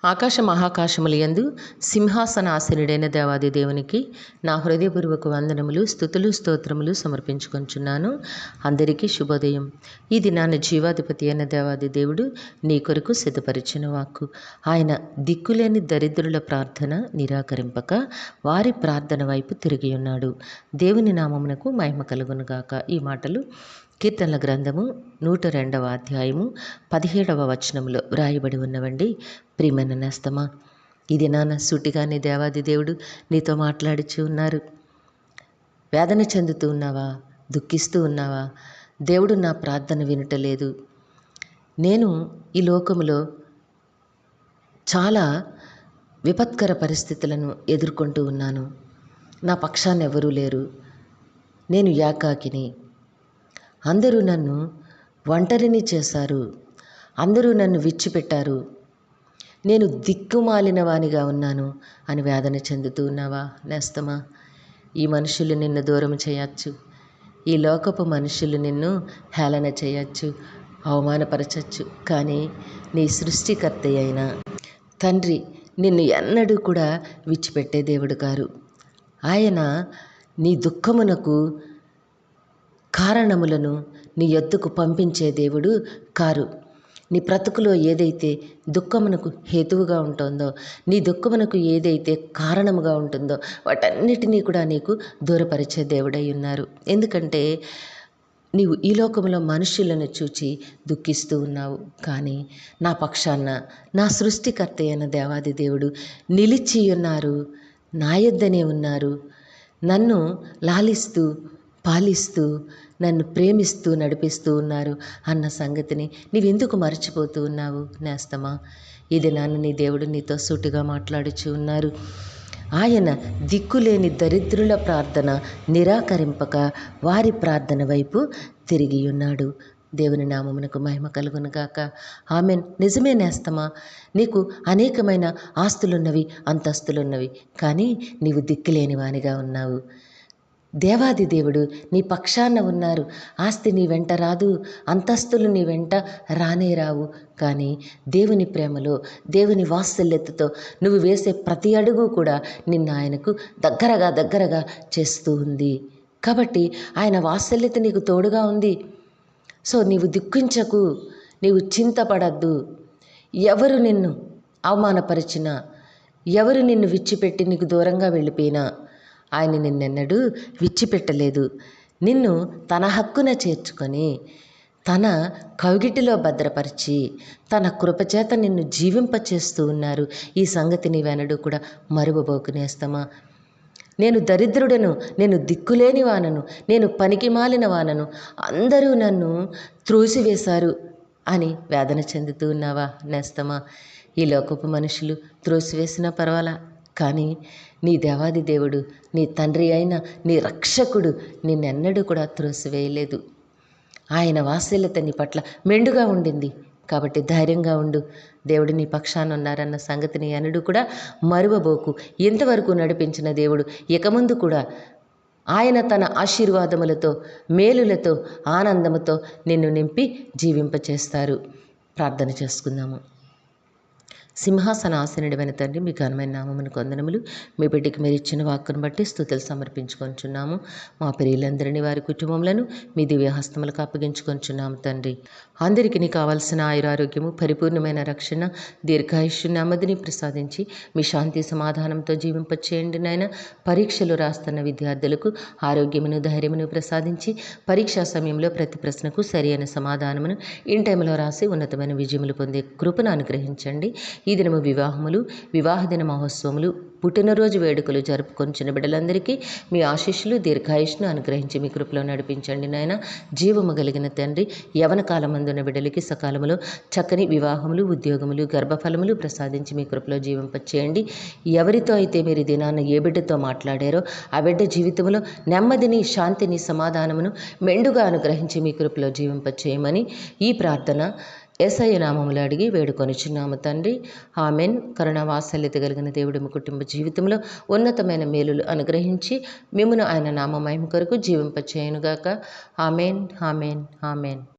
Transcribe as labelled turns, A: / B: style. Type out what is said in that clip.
A: ఆకాశ మహాకాశములయందు సింహాసనాసనుడైన దేవాది దేవునికి నా హృదయపూర్వక వందనములు, స్తుతులు, స్తోత్రములు సమర్పించుకొంచున్నాను. అందరికీ శుభోదయం. ఈ దినాన జీవాధిపతి అయిన దేవాది దేవుడు నీ కొరకు సిద్ధపరిచిన వాక్కు. ఆయన దిక్కులేని దరిద్రుల ప్రార్థన నిరాకరింపక వారి ప్రార్థన వైపు తిరిగి ఉన్నాడు. దేవుని నామమునకు మహిమ కలుగునుగాక. ఈ మాటలు కీర్తనల గ్రంథము 102వ అధ్యాయము 17వ వచనంలో వ్రాయబడి ఉన్నవండి. ప్రియమైన నేస్తమా, ఇది నాన్న సూటిగానే దేవాది దేవుడు నీతో మాట్లాడుచు ఉన్నారు. వేదన చెందుతూ ఉన్నావా? దుఃఖిస్తూ ఉన్నావా? దేవుడు నా ప్రార్థన వినటలేదు. నేను ఈ లోకములో చాలా విపత్కర పరిస్థితులను ఎదుర్కొంటూ ఉన్నాను. నా పక్షాన ఎవరూ లేరు. నేను ఏకాకిని. అందరూ నన్ను ఒంటరిని చేశారు. అందరూ నన్ను విడిచిపెట్టారు. నేను దిక్కుమాలిన వానిగా ఉన్నాను అని వేదన చెందుతూ ఉన్నావా నేస్తమా? ఈ మనుషులు నిన్ను దూరం చేయొచ్చు. ఈ లోకపు మనుషులు నిన్ను హేళన చేయొచ్చు, అవమానపరచచ్చు. కానీ నీ సృష్టికర్త అయిన తండ్రి నిన్ను ఎన్నడూ కూడా విడిచిపెట్టే దేవుడు కారు. ఆయన నీ దుఃఖమునకు కారణములను నీ యొద్దకు పంపించే దేవుడు కారు. నీ బ్రతుకులో ఏదైతే దుఃఖమునకు హేతువుగా ఉంటుందో, నీ దుఃఖమునకు ఏదైతే కారణముగా ఉంటుందో వాటన్నిటినీ కూడా నీకు దూరపరిచే దేవుడై ఉన్నారు. ఎందుకంటే నీవు ఈ లోకంలో మనుషులను చూచి దుఃఖిస్తూ ఉన్నావు. కానీ నా పక్షాన నా సృష్టికర్త అయిన దేవాది దేవుడు నిలిచి ఉన్నారు. నా యొద్దనే ఉన్నారు. నన్ను లాలిస్తూ పాలిస్తూ నన్ను ప్రేమిస్తూ నడిపిస్తూ ఉన్నారు అన్న సంగతిని నీవెందుకు మర్చిపోతూ ఉన్నావు నేస్తమా? ఇది నాన్న నీ దేవుడు నీతో సూటిగా మాట్లాడుచు ఉన్నారు. ఆయన దిక్కులేని దరిద్రుల ప్రార్థన నిరాకరింపక వారి ప్రార్థన వైపు తిరిగి ఉన్నాడు. దేవుని నామమునకు మహిమ కలుగునుగాక. ఆమెన్. నిజమే నేస్తమా, నీకు అనేకమైన ఆస్తులున్నవి, అంతస్తులున్నవి. కానీ నీవు దిక్కులేని వానిగా ఉన్నావు. దేవాది దేవుడు నీ పక్షాన ఉన్నారు. ఆస్తి నీ వెంట రాదు, అంతస్తులు నీ వెంట రానే రావు. కానీ దేవుని ప్రేమలో, దేవుని వాత్సల్యతతో నువ్వు వేసే ప్రతి అడుగు కూడా నిన్ను ఆయనకు దగ్గరగా చేస్తూ ఉంది. కాబట్టి ఆయన వాత్సల్యత నీకు తోడుగా ఉంది. సో నీవు దుఃఖించకు, నీవు చింతపడద్దు. ఎవరు నిన్ను అవమానపరిచినా, ఎవరు నిన్ను విడిచిపెట్టి నీకు దూరంగా వెళ్ళిపోయినా ఆయన నిన్నెన్నడూ విడిచిపెట్టలేదు. నిన్ను తన హక్కున చేర్చుకొని తన కౌగిటిలో భద్రపరిచి తన కృపచేత నిన్ను జీవింపచేస్తూ ఉన్నారు. ఈ సంగతి నీవెన్నడూ కూడా మరువబోకు నేస్తమా. నేను దరిద్రుడను, నేను దిక్కులేని వానను, నేను పనికిమాలిన వానను, అందరూ నన్ను త్రోసివేశారు అని వేదన చెందుతూ ఉన్నావా నేస్తమా? ఈ లోకపు మనుషులు త్రోసివేసినా పర్వాలా, కానీ నీ దేవాది దేవుడు, నీ తండ్రి అయిన నీ రక్షకుడు నిన్నెన్నడూ కూడా త్రోసివేయలేదు. ఆయన వాత్సల్యత నీ పట్ల మెండుగా ఉండింది. కాబట్టి ధైర్యంగా ఉండు. దేవుడు నీ పక్షాన ఉన్నారన్న సంగతిని ఎన్నడూ కూడా మరువబోకు. ఎంతవరకు నడిపించిన దేవుడు ఇక ముందు కూడా ఆయన తన ఆశీర్వాదములతో, మేలులతో, ఆనందముతో నిన్ను నింపి జీవింపచేస్తారు. ప్రార్థన చేసుకుందాము. సింహాసనాసనుడైన తండ్రి, మీ ఘనమైన నామమునకు వందనములు. మీ బిడ్డకి మీరు ఇచ్చిన వాక్కును బట్టి స్తుతులు సమర్పించుకొంచున్నాము. మా ప్రియులందరినీ, వారి కుటుంబములను మీ దివ్య హస్తములకు అప్పగించుకొంచున్నాము తండ్రి. అందరికీ నీ కావాల్సిన ఆయురారోగ్యము, పరిపూర్ణమైన రక్షణ, దీర్ఘాయుష్యు, నెమ్మదిని ప్రసాదించి మీ శాంతి సమాధానంతో జీవింపచేయండి నాయన. పరీక్షలు రాస్తున్న విద్యార్థులకు ఆరోగ్యమును, ధైర్యమును ప్రసాదించి పరీక్షా సమయంలో ప్రతి ప్రశ్నకు సరైన సమాధానమును ఇన్ టైంలో రాసి ఉన్నతమైన విజయములు పొందే కృపను అనుగ్రహించండి. ఈ దినము వివాహములు, వివాహ దిన మహోత్సవములు, పుట్టినరోజు వేడుకలు జరుపుకొంచిన బిడ్డలందరికీ మీ ఆశీస్సులు, దీర్ఘాయుష్ను అనుగ్రహించి మీ కృపలో నడిపించండి నాయన. జీవము కలిగిన తండ్రి, యవన కాలమందున్న బిడ్డలకి సకాలములో చక్కని వివాహములు, ఉద్యోగములు, గర్భఫలములు ప్రసాదించి మీ కృపలో జీవింపచేయండి. ఎవరితో అయితే మీరు దినాన్న ఏ బిడ్డతో మాట్లాడారో ఆ బిడ్డ జీవితంలో నెమ్మదిని, శాంతిని, సమాధానమును మెండుగా అనుగ్రహించి మీ కృపలో జీవింపచేయమని ఈ ప్రార్థన యేసయ్య నామములో అడిగి వేడుకొనుచున్నాము తండ్రి. ఆమెన్. కరుణ వాత్సల్యత కలిగిన దేవుడు మీ కుటుంబ జీవితంలో ఉన్నతమైన మేలులు అనుగ్రహించి మిమ్మును ఆయన నామ మహిమ కొరకు జీవింపచేయునుగాక. Amen, amen, amen.